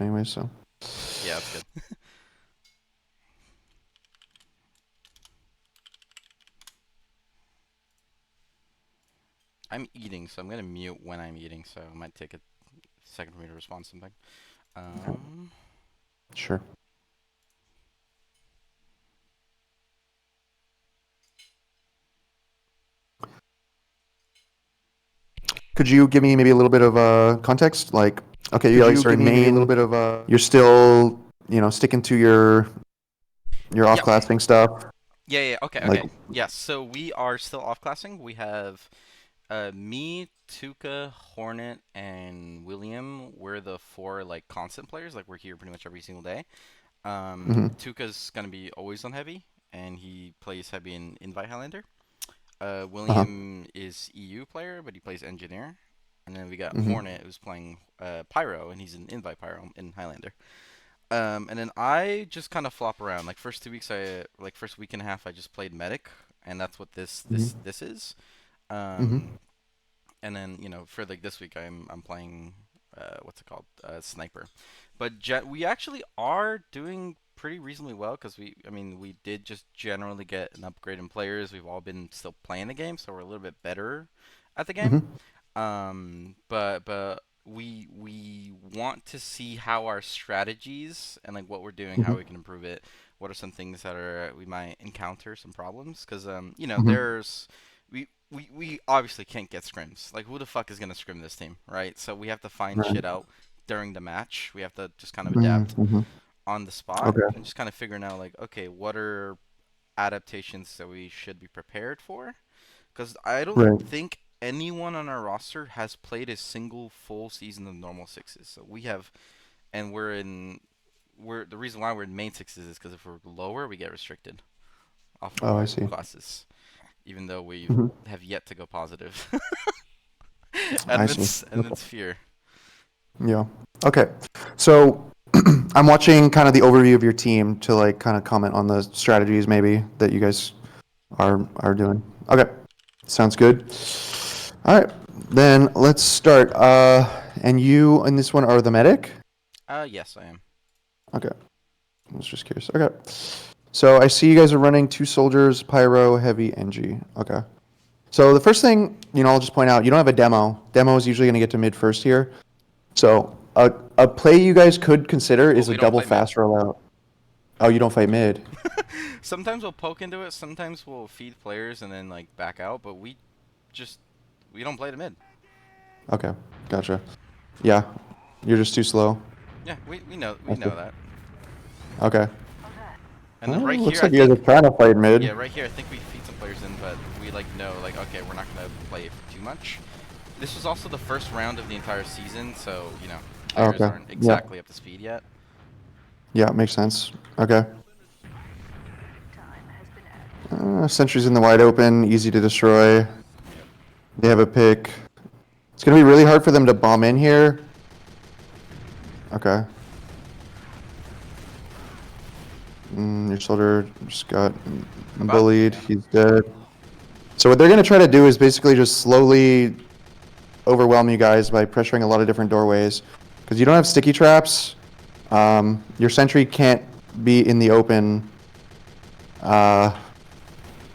watch anyway, so. Yeah, that's good. I'm eating, so I'm gonna mute when I'm eating, so it might take a second for me to respond to something. Um, Sure. Could you give me maybe a little bit of context? Like, okay, you guys are in Maine. You're still, sticking to your yeah, off-classing stuff. yeah. Okay, Like, okay. Yes, so we are still off classing. We have me, Tuca, Hornet, and William. We're the four like constant players. Like we're here pretty much every single day. mhm, Tuca's gonna be always on heavy, and he plays heavy in Invite Highlander. uh-huh, William is EU player, but he plays engineer. And then we got mhm, Hornet, who's playing Pyro, and he's an Invite Pyro in Highlander. And then I just kind of flop around. Like first 2 weeks, first week and a half, I just played medic, and that's what this mhm, this this is. mhm, Um, and then for like this week, I'm playing what's it called, sniper. But we actually are doing pretty reasonably well because we did just generally get an upgrade in players. We've all been still playing the game, so we're a little bit better at the game. mhm, But we want to see how our strategies and like what we're doing, how mhm, we can improve it. What are some things that are we might encounter some problems? Because mhm. there's we obviously can't get scrims. Like who the fuck is gonna scrim this team, right? So we have to find Right. shit out during the match. We have to just kind of Mhm, adapt mhm. on the spot Okay. and just kind of figuring out like, okay, what are adaptations that we should be prepared for? Because I don't Right. think anyone on our roster has played a single full season of normal sixes. So we have, and we're the reason why we're in main sixes is because if we're lower, we get restricted off of Oh, I our see. classes, even though we Mhm. have yet to go positive. I see. Okay. Admits fear. Yeah. Okay. So I'm watching kind of the overview of your team to like kind of comment on the strategies maybe that you guys Yep. are doing. Okay. Sounds good. All right. Then let's start. And you in this one are the medic? Yes, I am. Okay. I was just curious. Okay. So I see you guys are running two soldiers, pyro, heavy, NG. Okay. So the first thing, I'll just point out, you don't have a demo. Demo is usually going to get to mid first here. So a play you guys could consider Well, is a we don't double play mid. fast rollout. Oh, you don't fight mid. Sometimes we'll poke into it. Sometimes we'll feed players and then like back out. But just we don't play the mid. Okay, gotcha. Yeah, you're just too slow. Yeah, we know I we see. know that. Okay. And then Well, right here, looks I like you guys think are trying to fight mid. yeah, right here I think we feed some players in, but we like know like okay, we're not gonna play it for too much. This was also the first round of the entire season, so Oh, players okay. aren't Yeah. exactly up to speed yet. Yeah, makes sense. Okay. Sentry's in the wide open, easy to destroy. Yep. They have a pick. It's gonna be really hard for them to bomb in here. Okay. Your soldier just got About bullied. yeah. He's dead. So what they're gonna try to do is basically just slowly overwhelm you guys by pressuring a lot of different doorways. Because you don't have sticky traps. Your sentry can't be in the open. Uh,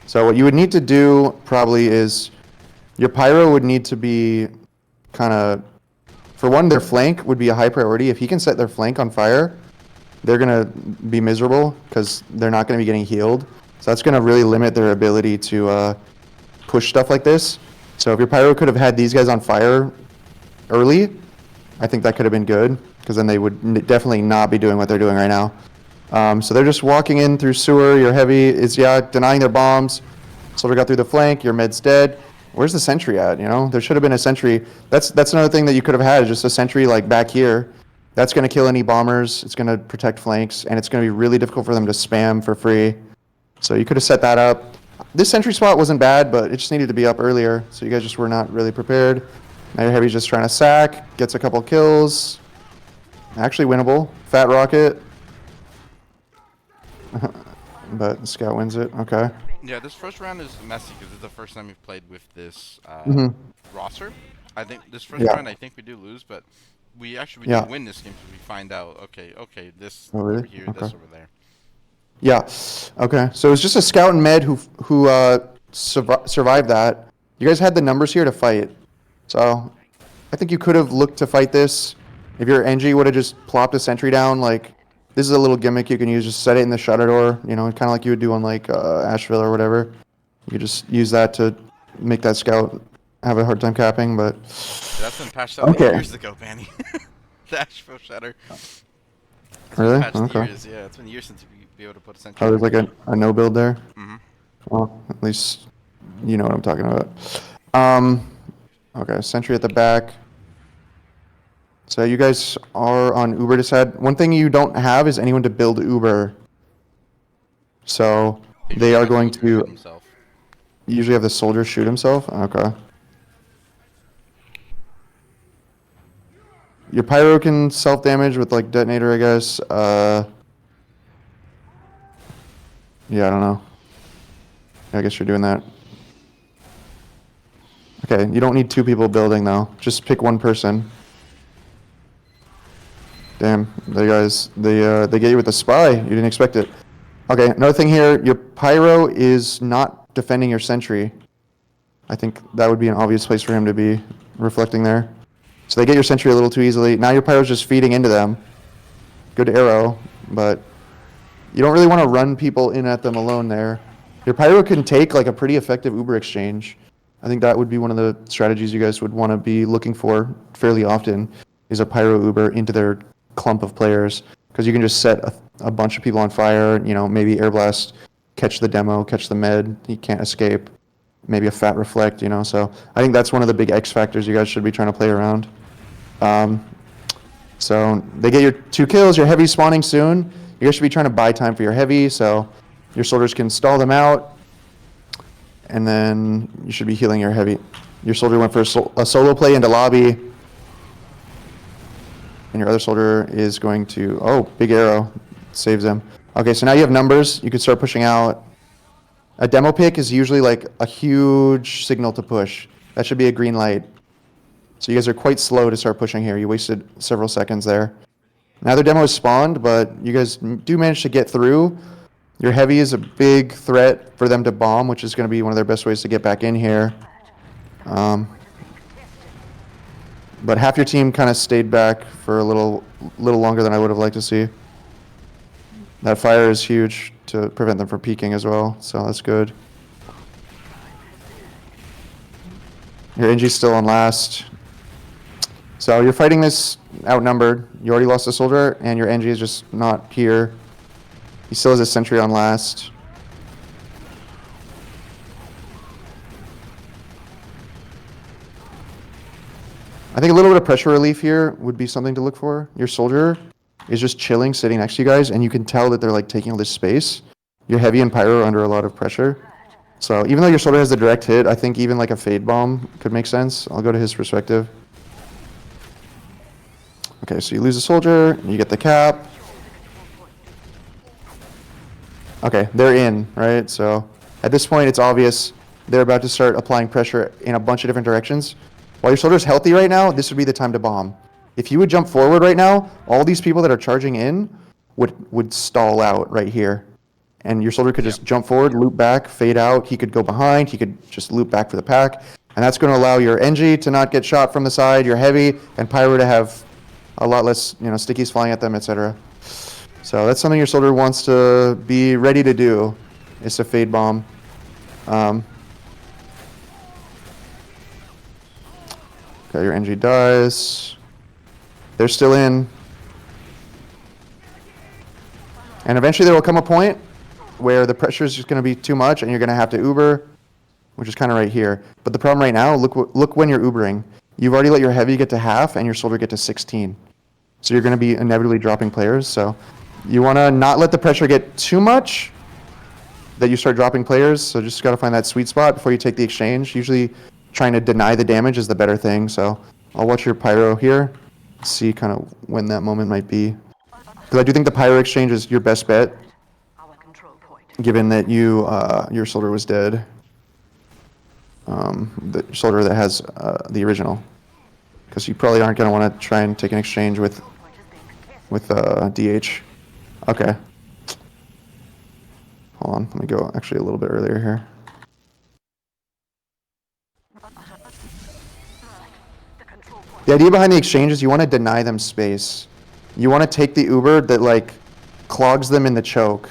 so what you would need to do probably is your pyro would need to be kind of, for one, their flank would be a high priority. If he can set their flank on fire, they're going to be miserable because they're not going to be getting healed. So that's going to really limit their ability to push stuff like this. So if your pyro could have had these guys on fire early, I think that could have been good because then they would definitely not be doing what they're doing right now. So they're just walking in through sewer. Your heavy is, yeah, denying their bombs. Soldier got through the flank. Your med's dead. Where's the sentry at? There should have been a sentry. That's another thing that you could have had, just a sentry like back here. That's going to kill any bombers. It's going to protect flanks, and it's going to be really difficult for them to spam for free. So you could have set that up. This sentry spot wasn't bad, but it just needed to be up earlier. So you guys just were not really prepared. Now your heavy's just trying to sack, gets a couple kills. Actually winnable. Fat rocket, but the scout wins it. Okay. Yeah, this first round is messy because it's the first time we've played with this hmm roster. I think this first Yeah. round, I think we do lose, but We actually Yeah. do win this game because we find out. Okay, this Oh, over really? here, Okay. this over there. Yeah. Okay. So it's just a scout and med who survived that. You guys had the numbers here to fight. So I think you could have looked to fight this. If your NG would have just plopped a sentry down, like this is a little gimmick you can use. Just set it in the shutter door, you know, kind of like you would do on like Asheville or whatever. You could just use that to make that scout have a hard time capping. But That's been patched out like okay, years ago, Banny. The Asheville Shatter. It's been really? patched Okay. years. Yeah, it's been years since you be able to put a sentry Oh, there's there. like a no build there. Mm-hmm. Well, at least you know what I'm talking about. Um, okay, sentry at the back. So you guys are on Uber decide. One thing you don't have is anyone to build Uber. So They they usually are have the going soldier shoot to himself. usually have the soldier shoot himself. Okay. Your pyro can self-damage with like detonator, I guess. Yeah, I don't know. I guess you're doing that. Okay, you don't need two people building though. Just pick one person. Damn, they get you with a spy. You didn't expect it. Okay, another thing here, your pyro is not defending your sentry. I think that would be an obvious place for him to be reflecting there. So they get your sentry a little too easily. Now your pyro's just feeding into them. Good arrow, but you don't really want to run people in at them alone there. Your pyro can take like a pretty effective Uber exchange. I think that would be one of the strategies you guys would want to be looking for fairly often is a pyro Uber into their clump of players because you can just set a bunch of people on fire, you know, maybe air blast, catch the demo, catch the med, he can't escape, maybe a fat reflect, you know, so I think that's one of the big X factors you guys should be trying to play around. So they get your 2 kills, your heavy spawning soon. You guys should be trying to buy time for your heavy, so your soldiers can stall them out, and then you should be healing your heavy. Your soldier went for a solo play into lobby, and your other soldier is going to, oh, big arrow, saves him. Okay, so now you have numbers, you can start pushing out. A demo pick is usually like a huge signal to push. That should be a green light. So you guys are quite slow to start pushing here. You wasted several seconds there. Now their demo is spawned, but you guys do manage to get through. Your heavy is a big threat for them to bomb, which is going to be one of their best ways to get back in here. But half your team kind of stayed back for a little longer than I would have liked to see. That fire is huge to prevent them from peeking as well, so that's good. Your NG's still on last. So you're fighting this outnumbered. You already lost a soldier, and your NG is just not here. He still has a sentry on last. I think a little bit of pressure relief here would be something to look for. Your soldier is just chilling, sitting next to you guys, and you can tell that they're like taking all this space. Your heavy and pyro are under a lot of pressure. So even though your soldier has the direct hit, I think even like a fade bomb could make sense. I'll go to his perspective. Okay, so you lose a soldier, you get the cap. Okay, they're in, right? So at this point, it's obvious they're about to start applying pressure in a bunch of different directions. While your soldier's healthy right now, this would be the time to bomb. If you would jump forward right now, all these people that are charging in would stall out right here. And your soldier could just jump forward, loop back, fade out. He could go behind. He could just loop back for the pack. And that's going to allow your NG to not get shot from the side, your heavy, and pyro to have a lot less, you know, stickies flying at them, etc. So that's something your soldier wants to be ready to do, is to fade bomb. Okay, your NG dies. They're still in. And eventually there will come a point where the pressure is just going to be too much and you're going to have to Uber, which is kind of right here. But the problem right now, look when you're Ubering. You've already let your heavy get to half and your soldier get to 16. So you're going to be inevitably dropping players. So you want to not let the pressure get too much that you start dropping players. So just got to find that sweet spot before you take the exchange. Usually trying to deny the damage is the better thing. So I'll watch your pyro here, see kind of when that moment might be. Because I do think the pyro exchange is your best bet, given that your soldier was dead. The soldier that has the original. because you probably aren't going to want to try and take an exchange with DH. Okay. Hold on, let me go actually a little bit earlier here. The idea behind the exchange is you want to deny them space. You want to take the Uber that like clogs them in the choke.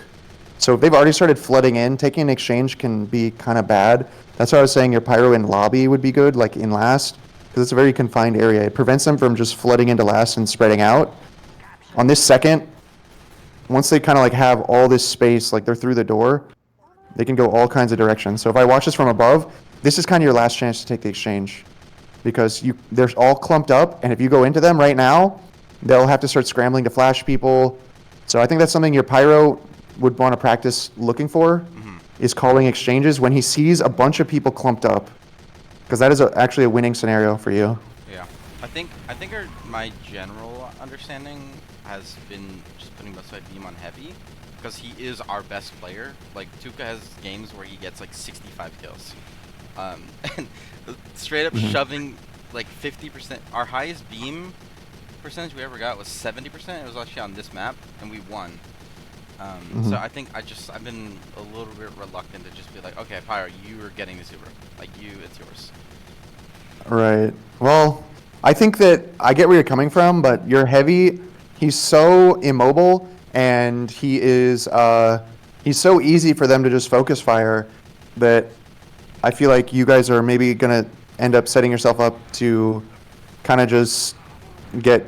So if they've already started flooding in, taking an exchange can be kind of bad. That's why I was saying your pyro in lobby would be good, like in last, because it's a very confined area. It prevents them from just flooding into last and spreading out. On this second, once they kind of like have all this space, like they're through the door, they can go all kinds of directions. So if I watch this from above, this is kind of your last chance to take the exchange, because they're all clumped up, and if you go into them right now, they'll have to start scrambling to flash people. So I think that's something your pyro would want to practice looking for, is calling exchanges when he sees a bunch of people clumped up, because that is actually a winning scenario for you. Yeah, I think my general understanding has been just putting Musai Beam on heavy, because he is our best player. Like Tuka has games where he gets like 65 kills, and straight up shoving like 50%. Our highest beam percentage we ever got was 70%. It was actually on this map, and we won. So I think I've been a little bit reluctant to just be like, okay, Pyro, you are getting this Uber. Like it's yours. Right. Well, I think that I get where you're coming from, but your heavy, he's so immobile, and he's so easy for them to just focus fire that I feel like you guys are maybe gonna end up setting yourself up to kind of just get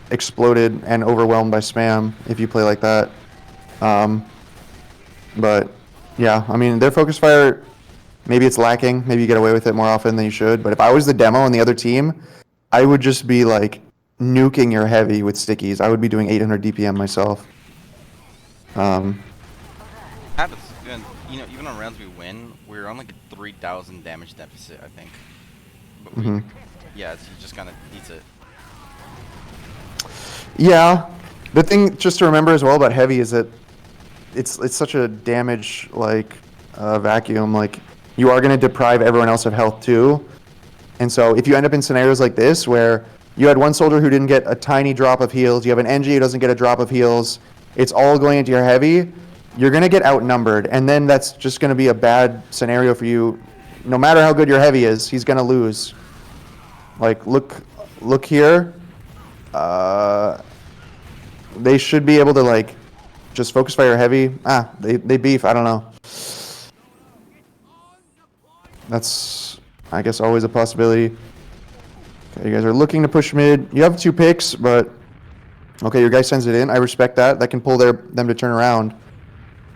exploded and overwhelmed by spam if you play like that. But yeah, I mean, their focus fire, maybe it's lacking. Maybe you get away with it more often than you should. But if I was the demo on the other team, I would just be like nuking your heavy with stickies. I would be doing 800 DPM myself. Happens. And, even on rounds we win, we're on like a 3,000 damage deficit, I think. But yeah, you just kind of eats it. Yeah. The thing just to remember as well about heavy is that it's such a damage vacuum. Like, you are going to deprive everyone else of health too. And so if you end up in scenarios like this where you had one soldier who didn't get a tiny drop of heals, you have an NG who doesn't get a drop of heals, it's all going into your heavy, you're going to get outnumbered, and then that's just going to be a bad scenario for you. No matter how good your heavy is, he's going to lose. Like, look here. They should be able to like just focus fire heavy. They beef. I don't know. That's, I guess, always a possibility. Okay, you guys are looking to push mid. You have 2 picks, but okay, your guy sends it in. I respect that. That can pull them to turn around.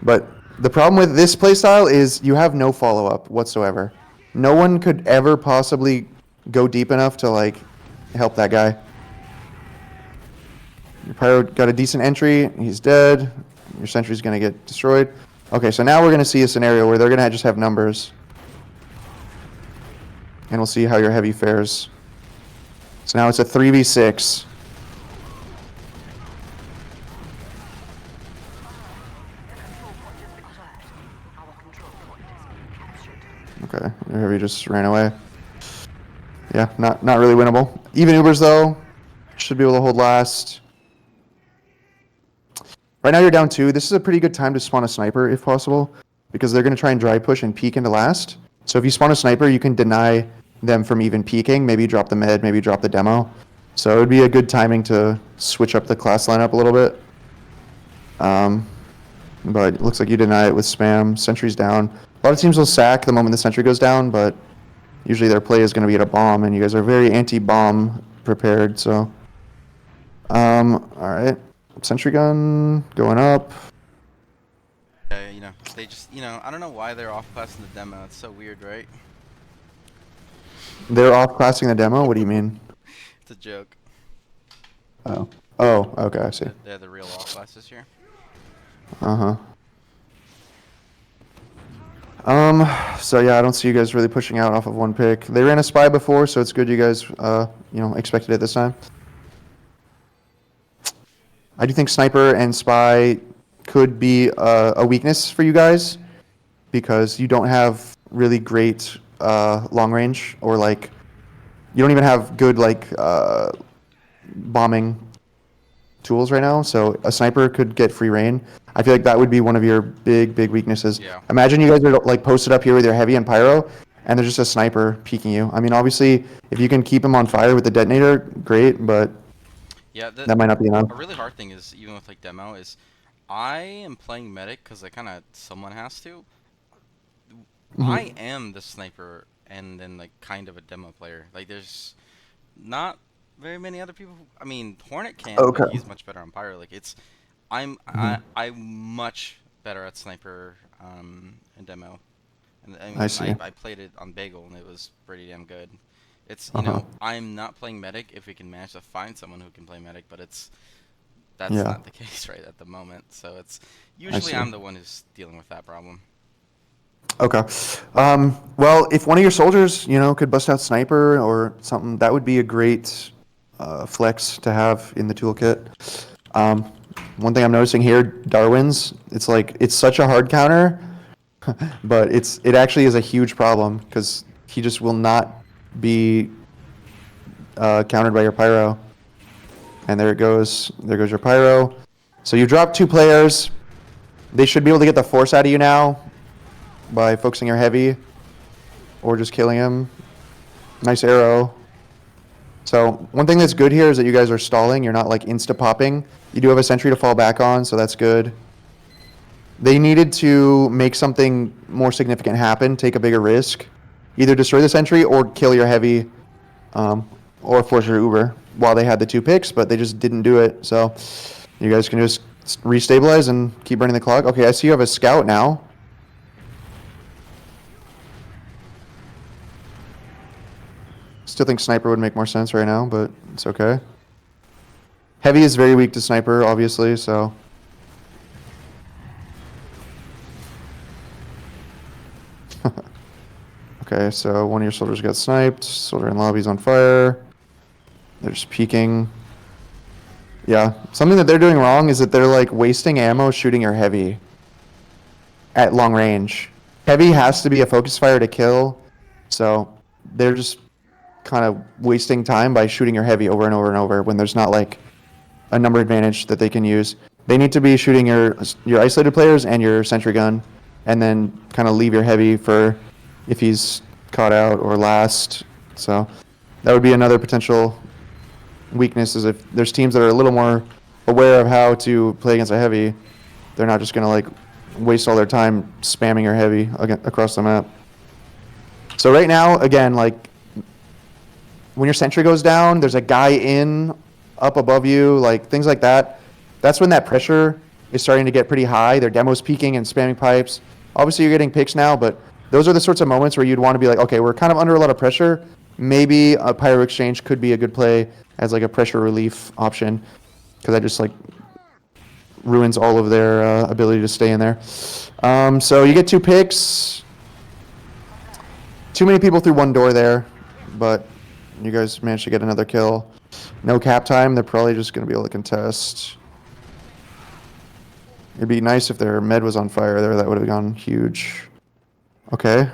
But the problem with this playstyle is you have no follow-up whatsoever. No one could ever possibly go deep enough to like help that guy. Your pyro got a decent entry. He's dead. Your sentry's going to get destroyed. Okay, so now we're going to see a scenario where they're going to just have numbers. And we'll see how your heavy fares. So now it's a 3v6. Okay, your heavy just ran away. Yeah, not really winnable. Even Ubers, though, should be able to hold last. Right now you're down 2. This is a pretty good time to spawn a sniper if possible, because they're going to try and dry push and peek into last. So if you spawn a sniper, you can deny them from even peeking. Maybe drop the med, maybe drop the demo. So it would be a good timing to switch up the class lineup a little bit. But it looks like you deny it with spam. Sentry's down. A lot of teams will sack the moment the sentry goes down, but usually their play is going to be at a bomb, and you guys are very anti-bomb prepared, so. Alright. Sentry gun going up. They just, I don't know why they're off-classing the demo. It's so weird, right? They're off-classing the demo? What do you mean? It's a joke. Oh. Oh, okay, I see. They're the real off-class this year. Uh-huh. So yeah, I don't see you guys really pushing out off of 1 pick. They ran a spy before, so it's good you guys, expected it this time. I do think sniper and spy could be a weakness for you guys, because you don't have really great long range or like you don't even have good like bombing tools right now, so a sniper could get free reign. I feel like that would be one of your big weaknesses. Yeah. Imagine you guys are like posted up here with your heavy and pyro, and there's just a sniper peeking you. I mean, obviously, if you can keep him on fire with the detonator, great, but Yeah, that might not be enough. a really hard thing is, even with like demo, is I am playing medic because I kind of someone has to. I am the sniper and then like kind of a demo player. Like there's not very many other people. I mean, Hornet can, but Okay. he's much better on pyro. Like it's Mhm. I'm much better at sniper and demo. And I I mean, see. I played it on Bagel and it was pretty damn good. It's, Uh-huh. I'm not playing medic if we can manage to find someone who can play medic, but that's Yeah, not the case right at the moment. So it's I usually see. I'm the one who's dealing with that problem. Okay. Well, if one of your soldiers, could bust out sniper or something, that would be a great flex to have in the toolkit. Um, One thing I'm noticing here, Darwin's, it's such a hard counter, but it actually is a huge problem because he just will not be countered by your pyro. And there it goes. There goes your pyro. So you drop 2 players. They should be able to get the force out of you now by focusing your heavy or just killing him. Nice arrow. So one thing that's good here is that you guys are stalling. You're not like insta-popping. You do have a sentry to fall back on, so that's good. They needed to make something more significant happen, take a bigger risk. Either destroy the sentry or kill your heavy, or force your Uber while they had the 2 picks, but they just didn't do it. So you guys can just restabilize and keep burning the clock. Okay, I see you have a scout now. Still think sniper would make more sense right now, but it's okay. Heavy is very weak to sniper, obviously, so. Okay, so one of your soldiers got sniped. Soldier in lobby's on fire. They're just peeking. Yeah, something that they're doing wrong is that they're like wasting ammo shooting your heavy at long range. Heavy has to be a focus fire to kill, so they're just kind of wasting time by shooting your heavy over and over and over when there's not like a number advantage that they can use. They need to be shooting your isolated players and your sentry gun, and then kind of leave your heavy for if he's caught out or last. So that would be another potential weakness, is if there's teams that are a little more aware of how to play against a heavy, they're not just gonna like waste all their time spamming your heavy across the map. So right now, again, like when your sentry goes down, there's a guy up above you, like things like that. That's when that pressure is starting to get pretty high. Their demo's peaking and spamming pipes. Obviously, you're getting picks now, but those are the sorts of moments where you'd want to be like, okay, we're kind of under a lot of pressure. Maybe a pyro exchange could be a good play as like a pressure relief option, because that just like ruins all of their ability to stay in there. So you get 2 picks. Too many people through one door there, but you guys managed to get another kill. No cap time. They're probably just going to be able to contest. It'd be nice if their med was on fire there. That would have gone huge. Okay.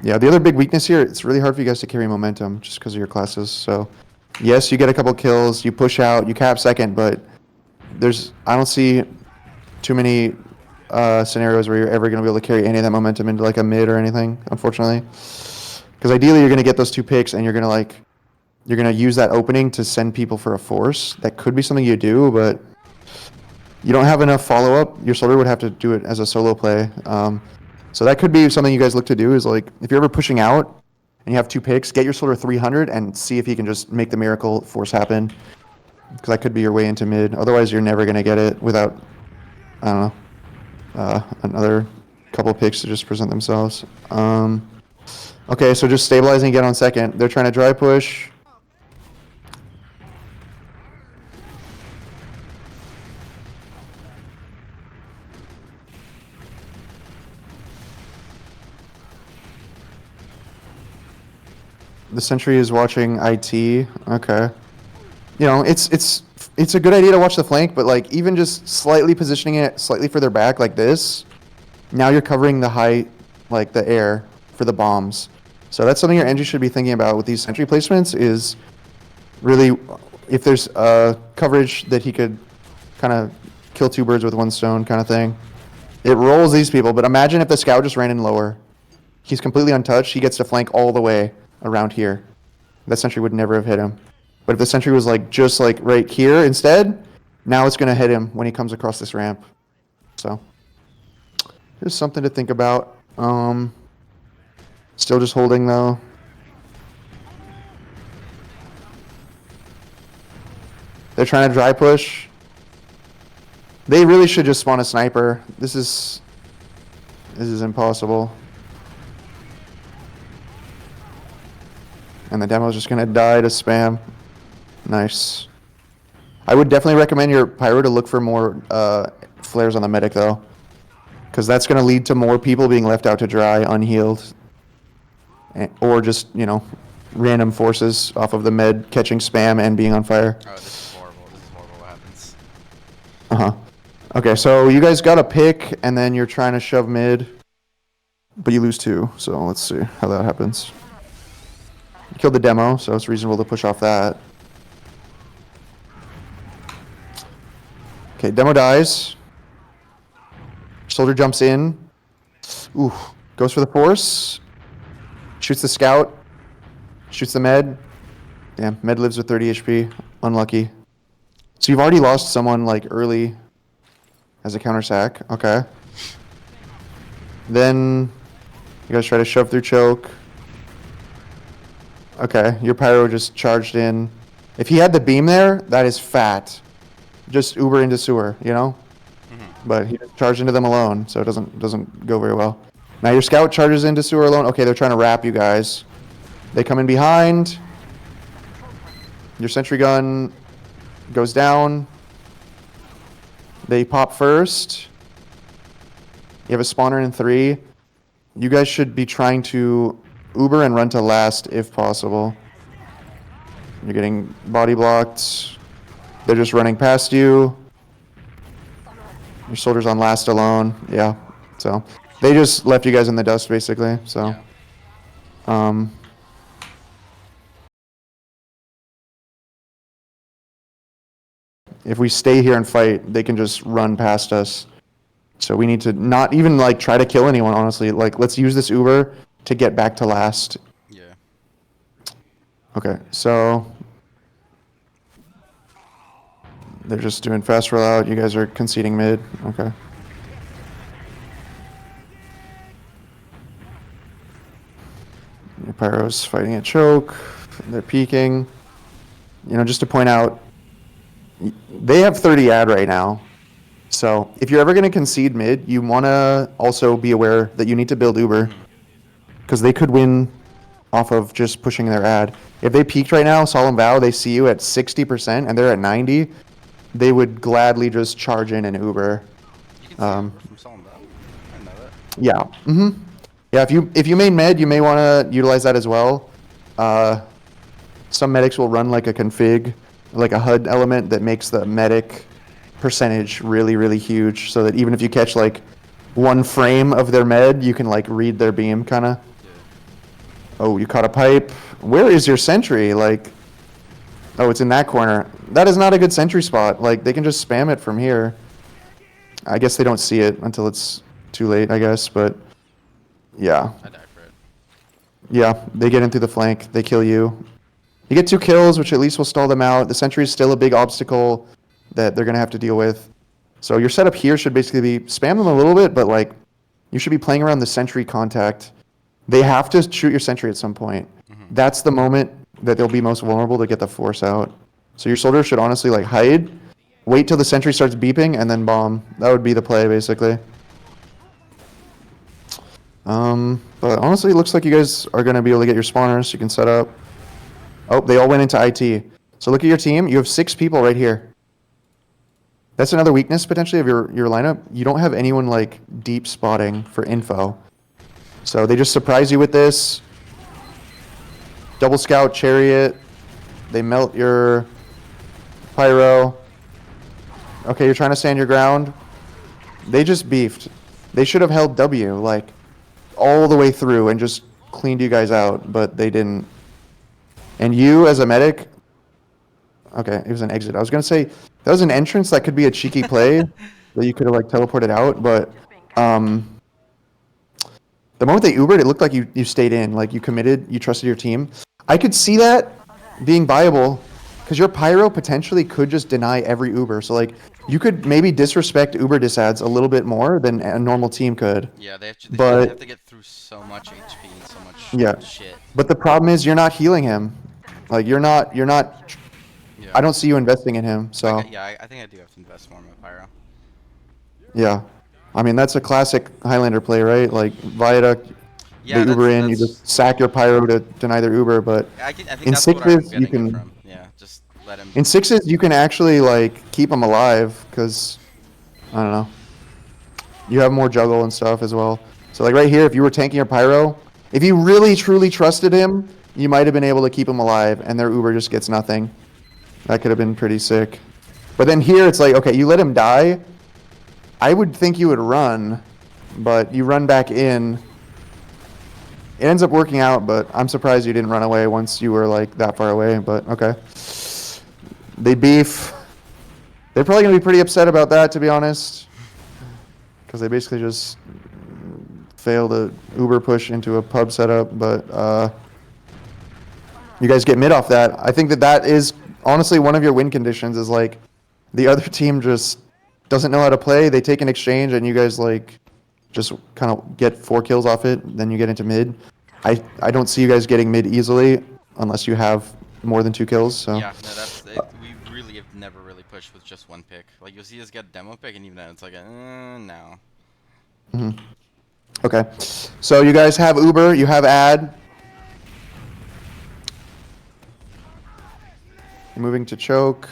Yeah, the other big weakness here, it's really hard for you guys to carry momentum just because of your classes. So, yes, you get a couple kills, you push out, you cap second, but I don't see too many scenarios where you're ever going to be able to carry any of that momentum into like a mid or anything, unfortunately. Because ideally, you're going to get those 2 picks and you're going to use that opening to send people for a force. That could be something you do, but you don't have enough follow-up. Your soldier would have to do it as a solo play. So that could be something you guys look to do, is like if you're ever pushing out and you have 2 picks, get your soldier 300 and see if he can just make the miracle force happen. Because that could be your way into mid. Otherwise, you're never going to get it without, I don't know, another couple picks to just present themselves. Okay, so just stabilizing again on second. They're trying to dry push. The sentry is watching IT. Okay. It's a good idea to watch the flank, but like even just slightly positioning it slightly further back like this, now you're covering the height, like the air for the bombs. So that's something your NG should be thinking about with these sentry placements is really if there's coverage that he could kind of kill two birds with one stone kind of thing. It rolls these people, but imagine if the scout just ran in lower. He's completely untouched. He gets to flank all the way around here. That sentry would never have hit him. But if the sentry was like just like right here instead, now it's going to hit him when he comes across this ramp. So just something to think about. Still just holding though. They're trying to dry push. They really should just spawn a sniper. This is impossible. And the demo's just gonna die to spam. Nice. I would definitely recommend your pyro to look for more flares on the medic though, because that's gonna lead to more people being left out to dry, unhealed, or just random forces off of the med catching spam and being on fire. Oh, this is horrible. This is horrible what happens. Okay, so you guys got a pick, and then you're trying to shove mid, but you lose two. So let's see how that happens. You killed the demo, so it's reasonable to push off that. Okay, demo dies. Soldier jumps in. Ooh, goes for the force. Shoots the scout. Shoots the med. Damn, med lives with 30 HP. Unlucky. So you've already lost someone like early as a counter sack. Okay. Then you guys try to shove through choke. Okay, your pyro just charged in. If he had the beam there, that is fat. Just Uber into sewer, But he just charged into them alone, so it doesn't go very well. Now your scout charges into sewer alone. Okay, they're trying to wrap you guys. They come in behind. Your sentry gun goes down. They pop first. You have a spawner in 3. You guys should be trying to Uber and run to last if possible. You're getting body blocked. They're just running past you. Your soldier's on last alone. Yeah. So they just left you guys in the dust basically. So if we stay here and fight, they can just run past us. So we need to not even like try to kill anyone, honestly. Like, let's use this Uber to get back to last. Yeah. Okay, so they're just doing fast rollout. You guys are conceding mid. Okay. Your pyro's fighting a choke. They're peeking. Just to point out, they have 30 ad right now. So if you're ever going to concede mid, you want to also be aware that you need to build Uber, because they could win off of just pushing their ad. If they peaked right now, Solemn Vow, they see you at 60% and they're at 90, they would gladly just charge in an Uber. You can see Uber from Solemn Vow. I know that. Yeah. Yeah, if you main med, you may want to utilize that as well. Some medics will run like a config, like a HUD element that makes the medic percentage really, really huge, so that even if you catch like one frame of their med, you can like read their beam kind of. Yeah. Oh, you caught a pipe. Where is your sentry? Like, oh, it's in that corner. That is not a good sentry spot. Like, they can just spam it from here. I guess they don't see it until it's too late, I guess, but yeah. I die for it. Yeah, they get in through the flank. They kill you. You get 2 kills, which at least will stall them out. The sentry is still a big obstacle that they're going to have to deal with. So your setup here should basically be spam them a little bit, but like you should be playing around the sentry contact. They have to shoot your sentry at some point. That's the moment that they'll be most vulnerable to get the force out. So your soldier should honestly like hide, wait till the sentry starts beeping, and then bomb. That would be the play basically. But honestly, it looks like you guys are going to be able to get your spawners. You can set up. Oh, they all went into IT. So look at your team. You have 6 people right here. That's another weakness potentially of your lineup. You don't have anyone like deep spotting for info. So they just surprise you with this. Double scout, chariot. They melt your pyro. Okay, you're trying to stand your ground. They just beefed. They should have held W like all the way through and just cleaned you guys out, but they didn't. And you, as a medic, okay, it was an exit. I was gonna say that was an entrance. That could be a cheeky play that you could have like teleported out, but the moment they Ubered, it looked like you stayed in, like you committed, you trusted your team. I could see that being viable because your pyro potentially could just deny every Uber. So like you could maybe disrespect Uber disads a little bit more than a normal team could. Yeah, they But have to get through so much HP and so much yeah, shit. but the problem is you're not healing him. Like you're not. Yeah. I don't see you investing in him. So I think I do have to invest more in my pyro. yeah, I mean that's a classic Highlander play, right? Like Viaduct, they Yeah, Uber in, you that's just sack your pyro to deny their Uber. But I think in that's what I'm sixes, you getting it can. from. Yeah, just let him. In sixes, you can actually like keep them alive because I don't know. You have more juggle and stuff as well. So like right here, if you were tanking your pyro, if you really truly trusted him, you might have been able to keep him alive, and their Uber just gets nothing. That could have been pretty sick. But then here, it's like okay, you let him die. I would think you would run, but you run back in. It ends up working out, but I'm surprised you didn't run away once you were like that far away. But okay. They beef. They're probably going to be pretty upset about that, to be honest. Because they basically just failed a Uber push into a pub setup. But you guys get mid off that. I think that is honestly one of your win conditions is like the other team just doesn't know how to play. They take an exchange and you guys like just kind of get 4 kills off it. Then you get into mid. I don't see you guys getting mid easily unless you have more than 2 kills. So. Yeah, no, that's it. We really have never really pushed with just one pick. Like you'll see us get a demo pick, and even then it's like no. Okay, so you guys have Uber, you have ad. Moving to choke.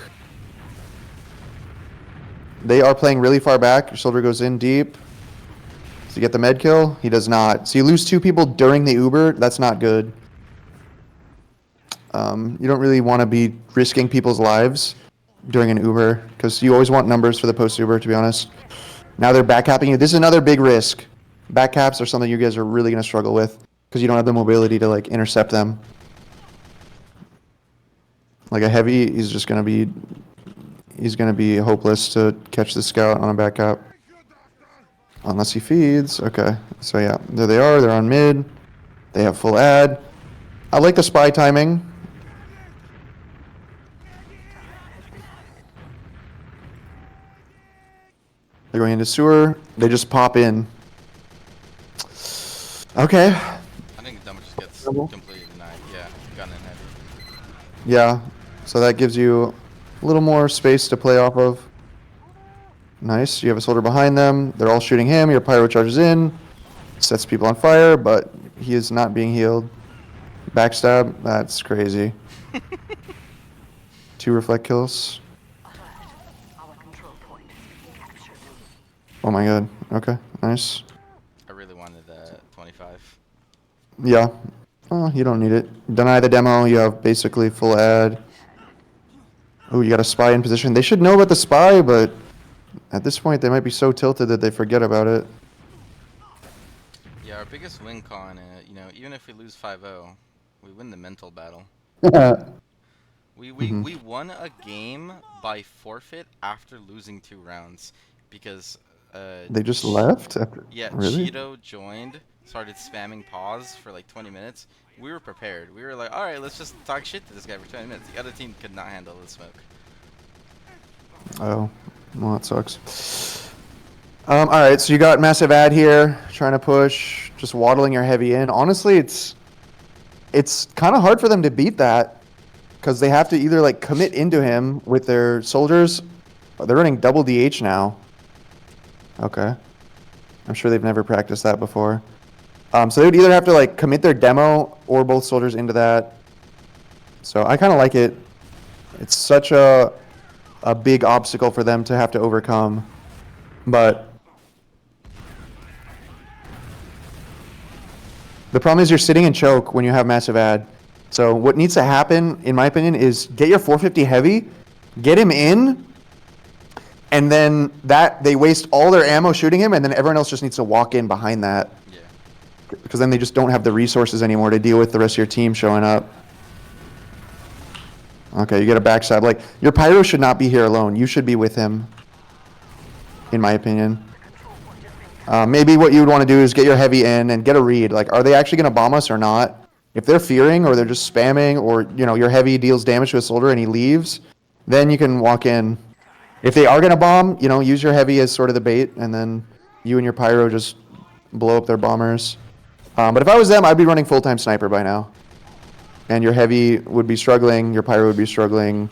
They are playing really far back. Your soldier goes in deep. Does he get the med kill? He does not. So you lose 2 people during the Uber. That's not good. You don't really want to be risking people's lives during an Uber because you always want numbers for the post Uber, to be honest. Now they're backcapping you. This is another big risk. Backcaps are something you guys are really going to struggle with because you don't have the mobility to like intercept them. Like a heavy, he's going to be hopeless to catch the scout on a backcap. Unless he feeds. Okay. So yeah, there they are. They're on mid. They have full ad. I like the spy timing. They're going into sewer. They just pop in. Okay. I think the demo just gets completely denied. Yeah, gun in heavy. Yeah. So that gives you a little more space to play off of. Nice. You have a soldier behind them. They're all shooting him. Your pyro charges in. Sets people on fire, but he is not being healed. Backstab. That's crazy. 2 reflect kills. Oh my god. Okay. Nice. I really wanted 25. Yeah. Oh, you don't need it. Deny the demo. You have basically full ad. Oh, you got a spy in position. They should know about the spy, but at this point, they might be so tilted that they forget about it. Yeah, our biggest win con, even if we lose 5-0, we win the mental battle. We won a game by forfeit after losing 2 rounds because they just left after. Yeah, really? Cheeto joined, started spamming pause for like 20 minutes. We were prepared. We were like, all right, let's just talk shit to this guy for 20 minutes. The other team could not handle the smoke. Oh, well, that sucks. All right, so you got massive ad here, trying to push, just waddling your heavy in. Honestly, it's kind of hard for them to beat that because they have to either like commit into him with their soldiers. They're running double DH now. Okay. I'm sure they've never practiced that before. So they would either have to like commit their demo or both soldiers into that. So I kind of like it. It's such a big obstacle for them to have to overcome. But the problem is you're sitting in choke when you have massive ad. So what needs to happen, in my opinion, is get your 450 heavy, get him in, and then they waste all their ammo shooting him, and then everyone else just needs to walk in behind that. Yeah. because then they just don't have the resources anymore to deal with the rest of your team showing up. Okay, you get a backstab. Like, your pyro should not be here alone. You should be with him, in my opinion. Maybe what you would want to do is get your heavy in and get a read. Like, are they actually going to bomb us or not? If they're fearing or they're just spamming or, you know, your heavy deals damage to a soldier and he leaves, then you can walk in. If they are going to bomb, you know, use your heavy as sort of the bait, and then you and your pyro just blow up their bombers. But if I was them, I'd be running full-time sniper by now. And your heavy would be struggling, your pyro would be struggling.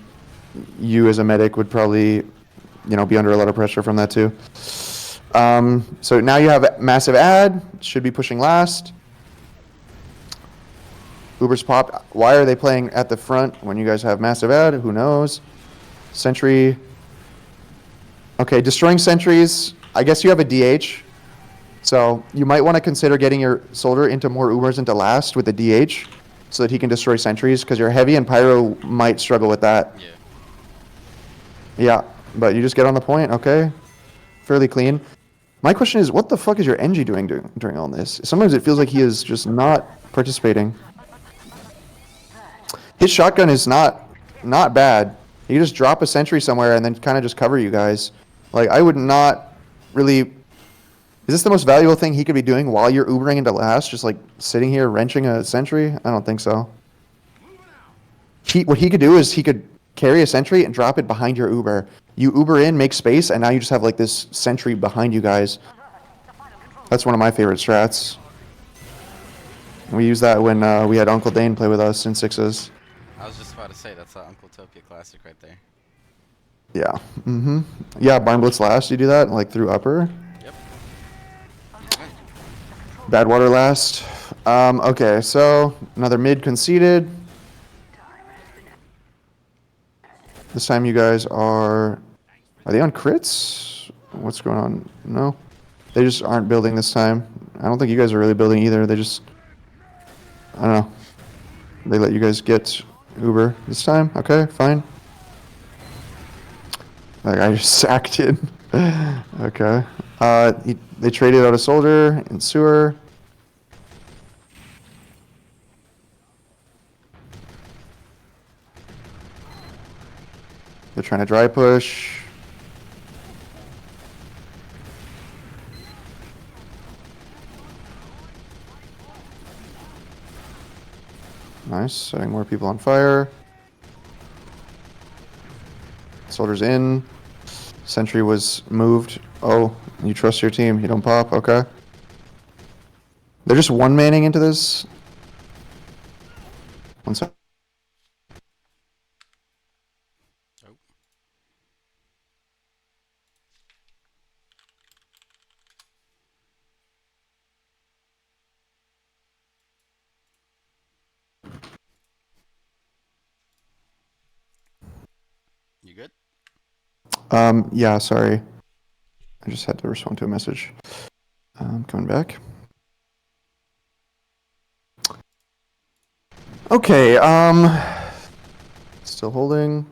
You as a medic would probably, you know, be under a lot of pressure from that too. So now you have massive ad, should be pushing last. Uber's pop. Why are they playing at the front when you guys have massive ad? Who knows? Sentry. Okay, destroying sentries. I guess you have a DH. So you might want to consider getting your soldier into more Ubers into last with the DH so that he can destroy sentries, because your heavy and pyro might struggle with that. Yeah. Yeah, but you just get on the point, okay? Fairly clean. My question is, what the fuck is your NG doing during all this? Sometimes it feels like he is just not participating. His shotgun is not bad. You just drop a sentry somewhere and then kind of just cover you guys. Like, I would not really... Is this the most valuable thing he could be doing while you're Ubering into last? Just like sitting here wrenching a sentry? I don't think so. What he could do is he could carry a sentry and drop it behind your Uber. You Uber in, make space, and now you just have like this sentry behind you guys. That's one of my favorite strats. We used that when we had Uncle Dane play with us in sixes. I was just about to say, that's an Uncle Topia classic right there. Yeah. Mm-hmm. Yeah, Barn Blitz last, you do that? Like through upper? Yep. Badwater last. Okay, so another mid conceded. This time you guys are they on crits? What's going on? No. They just aren't building this time. I don't think you guys are really building either. They just, I don't know. They let you guys get Uber this time. Okay, fine. Like, I just sacked it. Okay. They traded out a soldier in sewer. They're trying to dry push. Nice, setting more people on fire. Soldiers in. Sentry was moved. Oh, you trust your team. You don't pop. Okay. They're just one-manning into this. One sec. Oh. You good? Yeah, sorry. I just had to respond to a message. Coming back. Okay, still holding.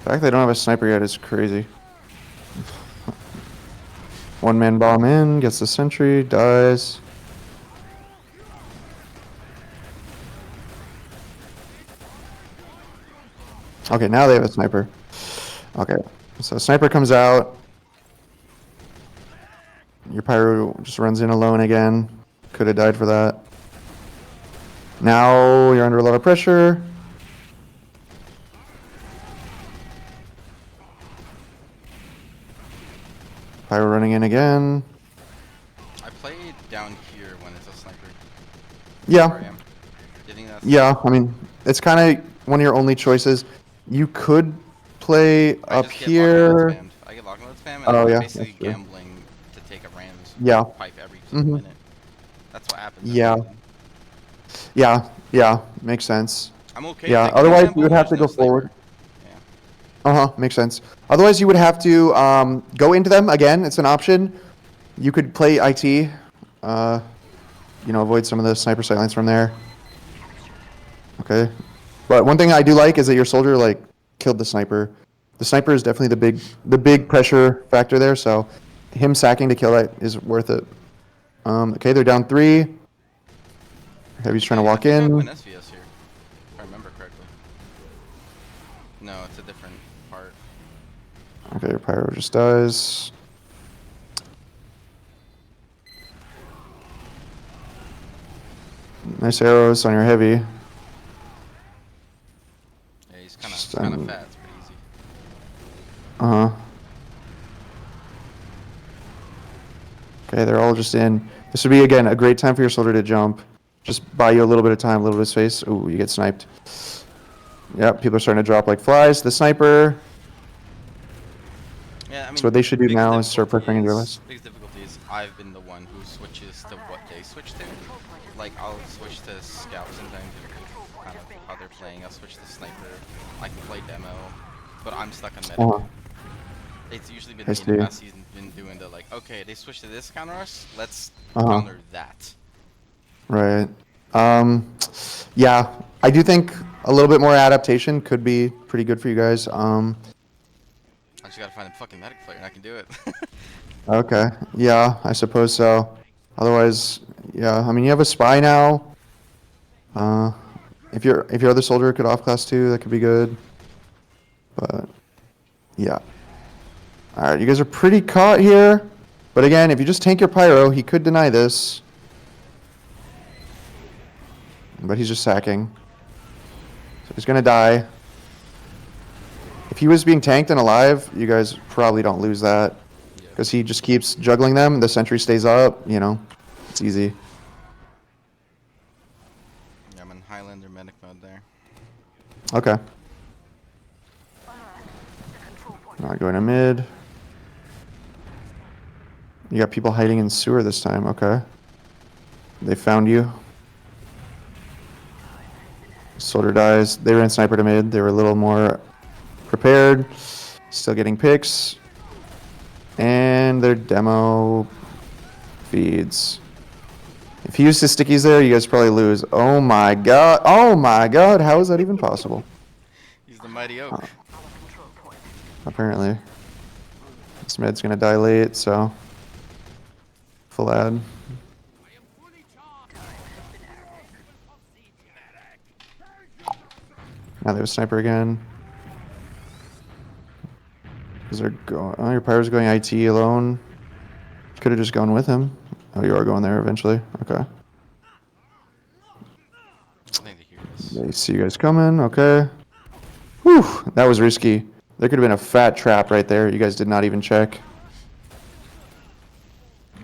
The fact they don't have a sniper yet is crazy. One man bomb in, gets the sentry, dies. Okay, now they have a sniper. Okay, so sniper comes out. Your pyro just runs in alone again. Could have died for that. Now you're under a lot of pressure. Pyro running in again. I played down here when it's a sniper. Yeah. Where I am. Do you think that's... Yeah, I mean, it's kind of one of your only choices. You could play up here. I get lock and load spam, and Oh, I'm yeah, basically that's true. gambling to take a Rams Yeah. pipe every single minute. That's what happens. Yeah. Yeah, makes sense. I'm okay. Yeah, taking a otherwise gamble you would when have to there's go no sniper. forward. Yeah. Makes sense. Otherwise, you would have to go into them again. It's an option. You could play IT. Avoid some of the sniper sightlines from there. Okay. But one thing I do like is that your soldier like killed the sniper. The sniper is definitely the big pressure factor there. So him sacking to kill that is worth it. Okay, they're down 3. Heavy's trying to walk I think I in. have an SVS here, if I remember correctly. No, it's a different part. Okay, your pyro just dies. Nice arrows on your heavy. Yeah, he's kind of fat. It's pretty easy. Okay, they're all just in. This would be, again, a great time for your soldier to jump. Just buy you a little bit of time, a little bit of space. Ooh, you get sniped. Yep, people are starting to drop like flies. The sniper. Yeah, I mean, So what they should do now is start pressuring into your list. biggest difficulty is I've been the one who switches to what they switch to. Like, I'll switch to scout sometimes, kind of how they're playing. I'll switch to sniper. I can play demo, but I'm stuck on medic. It's usually been I me in the see. past season been doing the like, okay, they switched to this counter us, let's Uh-huh. counter that. Right. Yeah, I do think a little bit more adaptation could be pretty good for you guys. I just gotta find a fucking medic player and I can do it. Okay. Yeah, I suppose so. Otherwise, yeah, I mean, you have a spy now. If your other soldier could off class too, that could be good. But yeah. All right, you guys are pretty caught here. But again, if you just tank your pyro, he could deny this. But he's just sacking. So he's gonna die. If he was being tanked and alive, you guys probably don't lose that. Because he just keeps juggling them, the sentry stays up, it's easy. Yeah, I'm in Highlander medic mode there. Okay. Not going to mid. You got people hiding in sewer this time, okay. They found you. Soldier dies. They ran sniper to mid. They were a little more prepared. Still getting picks. And their demo feeds. If he used his stickies there, you guys probably lose. Oh my god. Oh my god. How is that even possible? He's the mighty oak. Apparently. This mid's gonna die late, so. Full ad. Now they have a sniper again. Because they're going. Oh, your pyro's going IT alone. Could have just gone with him. Oh, you are going there eventually. Okay. I think they hear this. They see you guys coming. Okay. Whew. That was risky. There could have been a fat trap right there. You guys did not even check.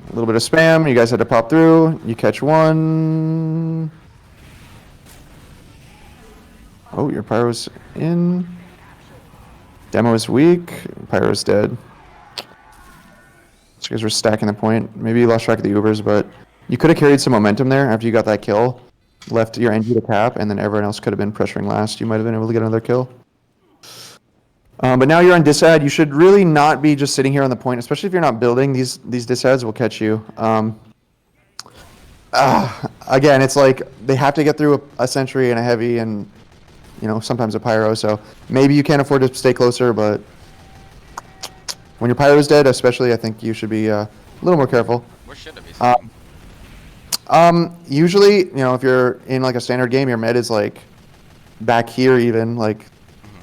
A little bit of spam. You guys had to pop through. You catch one. Oh, your pyro's in. Demo is weak. Pyro's dead. So you guys were stacking the point. Maybe you lost track of the Ubers, but you could have carried some momentum there after you got that kill. Left your NG to cap, and then everyone else could have been pressuring last. You might have been able to get another kill. But now you're on disad. You should really not be just sitting here on the point, especially if you're not building. These disads will catch you. Again, it's like they have to get through a sentry and a heavy and sometimes a pyro. So maybe you can't afford to stay closer, but when your pyro is dead, especially, I think you should be a little more careful. Where should it be? Usually, if you're in like a standard game, your med is like back here even. Like